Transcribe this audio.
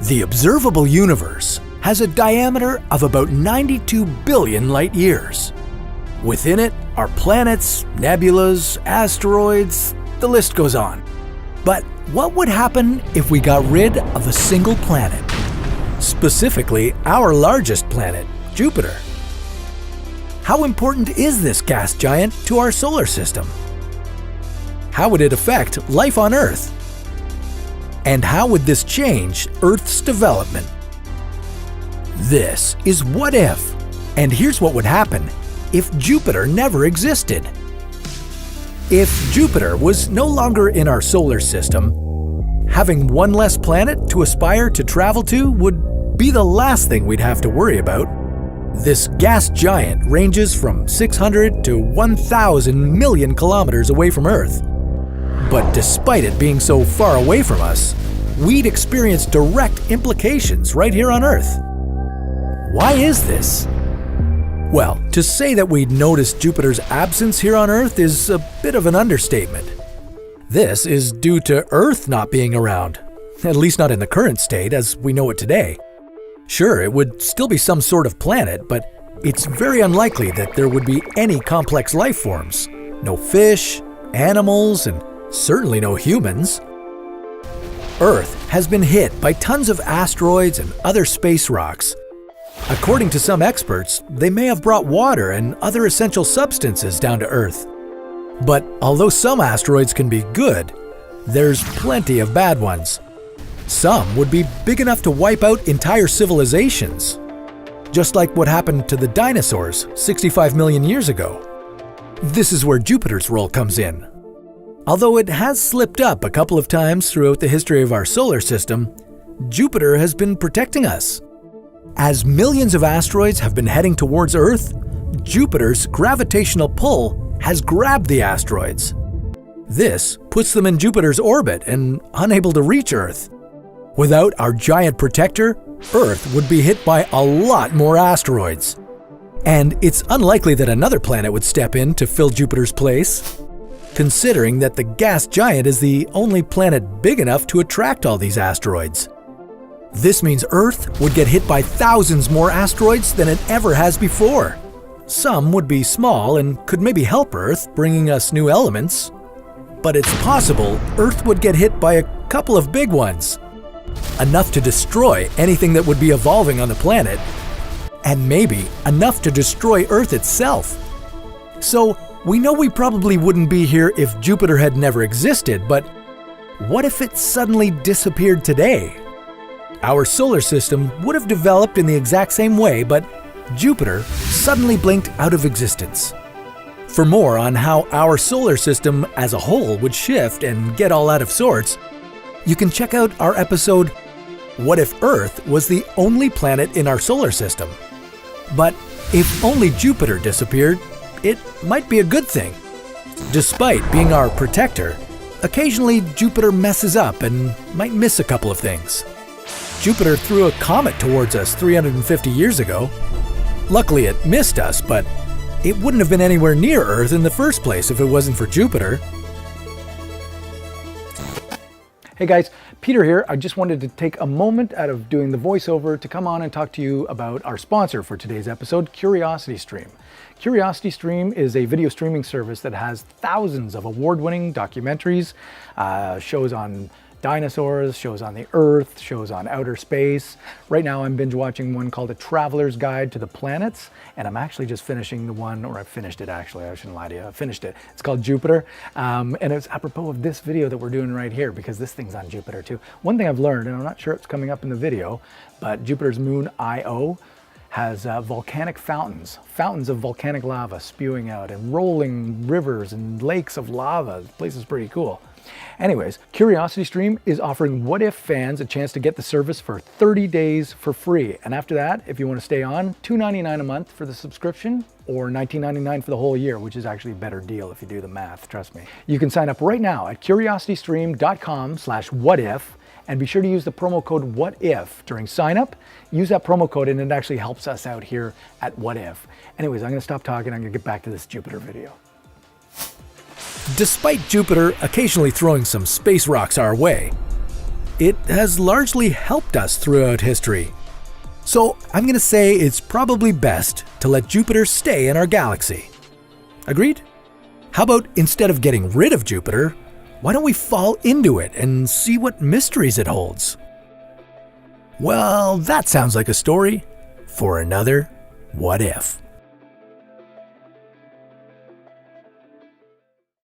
The observable universe has a diameter of about 92 billion light years. Within it are planets, nebulas, asteroids, the list goes on. But what would happen if we got rid of a single planet? Specifically, our largest planet, Jupiter. How important is this gas giant to our solar system? How would it affect life on Earth? And how would this change Earth's development? This is What If, and here's what would happen if Jupiter never existed. If Jupiter was no longer in our solar system, having one less planet to aspire to travel to would be the last thing we'd have to worry about. This gas giant ranges from 600 to 1,000 million kilometers away from Earth. But despite it being so far away from us, we'd experience direct implications right here on Earth. Why is this? Well, to say that we'd notice Jupiter's absence here on Earth is a bit of an understatement. This is due to Earth not being around, at least not in the current state as we know it today. Sure, it would still be some sort of planet, but it's very unlikely that there would be any complex life forms. No fish, animals, and certainly no humans. Earth has been hit by tons of asteroids and other space rocks. According to some experts, they may have brought water and other essential substances down to Earth. But although some asteroids can be good, there's plenty of bad ones. Some would be big enough to wipe out entire civilizations, just like what happened to the dinosaurs 65 million years ago. This is where Jupiter's role comes in. Although it has slipped up a couple of times throughout the history of our solar system, Jupiter has been protecting us. As millions of asteroids have been heading towards Earth, Jupiter's gravitational pull has grabbed the asteroids. This puts them in Jupiter's orbit and unable to reach Earth. Without our giant protector, Earth would be hit by a lot more asteroids. And it's unlikely that another planet would step in to fill Jupiter's place, considering that the gas giant is the only planet big enough to attract all these asteroids. This means Earth would get hit by thousands more asteroids than it ever has before. Some would be small and could maybe help Earth, bringing us new elements. But it's possible Earth would get hit by a couple of big ones. Enough to destroy anything that would be evolving on the planet, and maybe enough to destroy Earth itself. So, we know we probably wouldn't be here if Jupiter had never existed, but what if it suddenly disappeared today? Our solar system would have developed in the exact same way, but Jupiter suddenly blinked out of existence. For more on how our solar system as a whole would shift and get all out of sorts, you can check out our episode, What If Earth Was the Only Planet in Our Solar System? But if only Jupiter disappeared, it might be a good thing. Despite being our protector, occasionally Jupiter messes up and might miss a couple of things. Jupiter threw a comet towards us 350 years ago. Luckily it missed us, but it wouldn't have been anywhere near Earth in the first place if it wasn't for Jupiter. Hey guys, Peter here. I just wanted to take a moment out of doing the voiceover to come on and talk to you about our sponsor for today's episode, CuriosityStream. CuriosityStream is a video streaming service that has thousands of award-winning documentaries, shows on dinosaurs, shows on the Earth, shows on outer space. Right now I'm binge watching one called A Traveler's Guide to the Planets, and I'm actually just finishing the one, or I finished it actually, I shouldn't lie to you, I finished it. It's called Jupiter, and it's apropos of this video that we're doing right here, because this thing's on Jupiter too. One thing I've learned, and I'm not sure it's coming up in the video, but Jupiter's moon Io has volcanic fountains of volcanic lava spewing out and rolling rivers and lakes of lava. This place is pretty cool. Anyways, CuriosityStream is offering What If fans a chance to get the service for 30 days for free. And after that, if you want to stay on, $2.99 a month for the subscription or $19.99 for the whole year, which is actually a better deal if you do the math, trust me. You can sign up right now at curiositystream.com/whatif and be sure to use the promo code WHATIF during sign up. Use that promo code and it actually helps us out here at What If. Anyways, I'm going to stop talking. I'm going to get back to this Jupiter video. Despite Jupiter occasionally throwing some space rocks our way, it has largely helped us throughout history. So I'm going to say it's probably best to let Jupiter stay in our galaxy. Agreed? How about instead of getting rid of Jupiter, why don't we fall into it and see what mysteries it holds? Well, that sounds like a story for another What If.